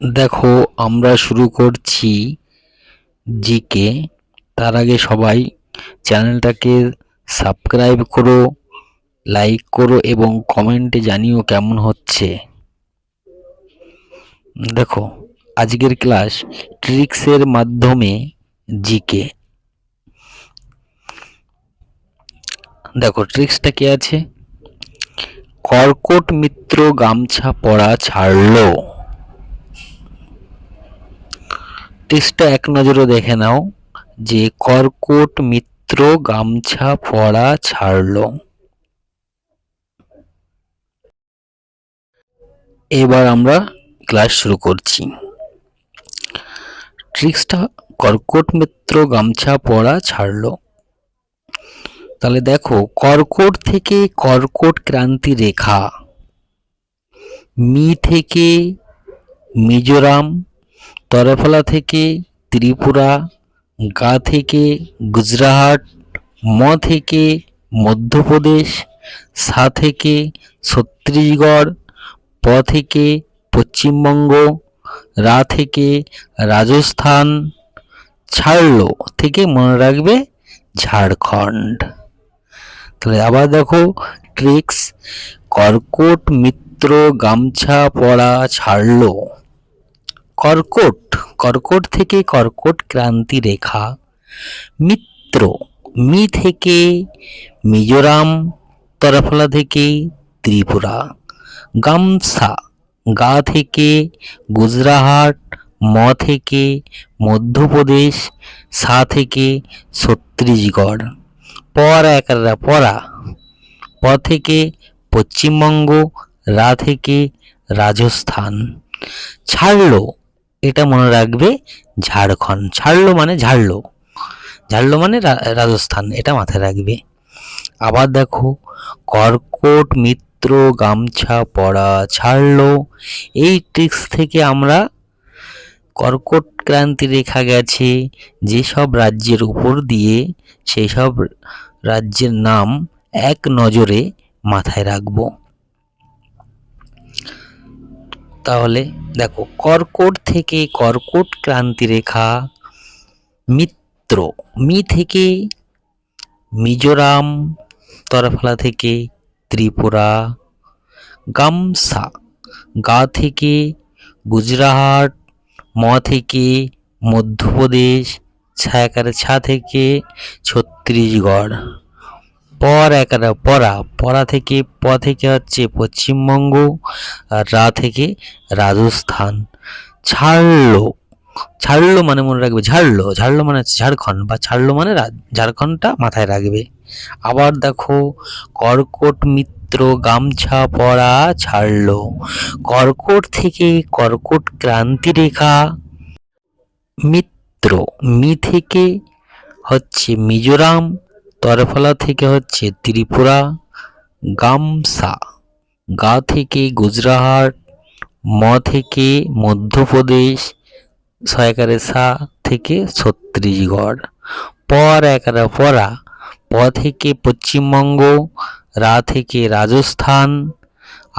দেখো, আমরা শুরু করছি জিকে। তার আগে সবাই চ্যানেলটাকে সাবস্ক্রাইব করো, লাইক করো এবং কমেন্টে জানিও কেমন হচ্ছে। দেখো, আজকের ক্লাস ট্রিক্সের মাধ্যমে জিকে। দেখো, ট্রিক্সটা কি আছে? কর্কট মিত্র গামছা পরা ছাড়লো। ট্রিক্সটা এক নজরে দেখে নাও যে কর্কট মিত্র গামছা পরা ছাড়লো। এবার আমরা ক্লাস শুরু করছি। ট্রিক্সটা কর্কট মিত্র গামছা পরা ছাড়লো। তাহলে দেখো, কর্কট থেকে কর্কট ক্রান্তি রেখা, মি থেকে মিজোরাম, তরফলা থেকে ত্রিপুরা, গা থেকে গুজরাট, ম থেকে মধ্যপ্রদেশ, সা থেকে ছত্তিশগড়, প থেকে পশ্চিমবঙ্গ, রা থেকে রাজস্থান, ছাড়লো থেকে মনে রাখবে ঝাড়খণ্ড। তাহলে আবার দেখো ট্রিক্স, কর্কট মিত্র গামছা পরা ছাড়লো। কর্কট, কর্কট থেকে কর্কট ক্রান্তি রেখা, মিত্র, মি থেকে মিজোরাম, তরফলা থেকে ত্রিপুরা, গামছা, গা থেকে গুজরাট, ম থেকে মধ্যপ্রদেশ, সা থেকে ছত্তিশগড়, পরা, প থেকে পশ্চিমবঙ্গ, রা থেকে রাজস্থান, ছাড়লো এটা মনে রাখবে ঝাড়খণ্ড। ছাড়লো মানে ঝাড়লো, ঝাড়লো মানে রাজস্থান, এটা মাথায় রাখবে। আবার দেখো, কর্কট মিত্র গামছা পরা ছাড়লো। এই ট্রিক্স থেকে আমরা কর্কট ক্রান্তি রেখা গেছে যেসব রাজ্যের উপর দিয়ে, সেই সব রাজ্যের নাম এক নজরে মাথায় রাখবো। তাহলে দেখো, কর্কট থেকে কর্কট ক্রান্তি রেখা, মিত্র, মি থেকে মিজোরাম, তরফলা থেকে ত্রিপুরা, গামছা, গা থেকে গুজরাট, ম থেকে মধ্যপ্রদেশ, ছা থেকে ছত্তিশগড়, পরা থেকে প থেকে হচ্ছে পশ্চিমবঙ্গ, আর রা থেকে রাজস্থান। ছাড়লো, ছাড়লো মানে মনে রাখবে ঝাড়লো, ঝাড়লো মানে হচ্ছে ঝাড়খণ্ড, বা ছাড়লো মানে ঝাড়খণ্ডটা মাথায় রাখবে। আবার দেখো, কর্কট মিত্র গামছা পরা ছাড়লো। কর্কট থেকে কর্কট ক্রান্তি রেখা, মিত্র, মি থেকে হচ্ছে মিজোরাম, তরফলা থেকে হচ্ছে ত্রিপুরা, গামছা, গা থেকে গুজরাট, ম থেকে মধ্যপ্রদেশ, সা থেকে ছত্তিশগড়, পরা, প থেকে পশ্চিমবঙ্গ, রা থেকে রাজস্থান,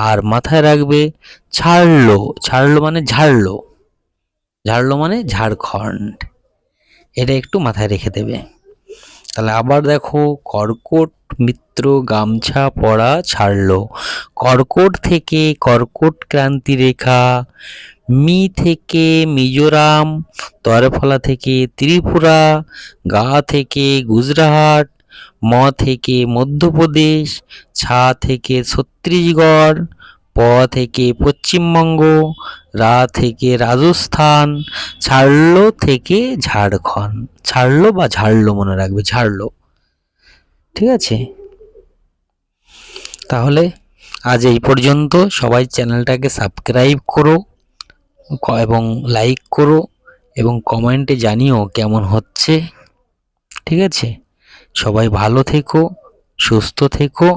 আর মাথায় রাখবে ছাড়লো, ছাড়লো মানে ঝাড়লো, ঝাড়লো মানে ঝাড়খণ্ড, এটা একটু মাথায় রেখে দেবে। তাহলে আবার দেখো, কর্কট মিত্র গামছা পরা ছাড়লো। কর্কট থেকে কর্কট ক্রান্তি রেখা, মি থেকে মিজোরাম, তরফলা থেকে ত্রিপুরা, গা থেকে গুজরাট, ম থেকে মধ্যপ্রদেশ, ছা থেকে ছত্তিশগড়, প থেকে পশ্চিমবঙ্গ, রা থেকে রাজস্থান, ছাড়লো থেকে ঝাড়খণ্ড। ছাড়লো বা ঝাড়লো মনে রাখবে, ঝাড়লো। ঠিক আছে? তাহলে আজ এই পর্যন্ত। সবাই চ্যানেলটাকে সাবস্ক্রাইব করো এবং লাইক করো এবং কমেন্টে জানিও কেমন হচ্ছে। ঠিক আছে? সবাই ভালো থেকো, সুস্থ থেকো।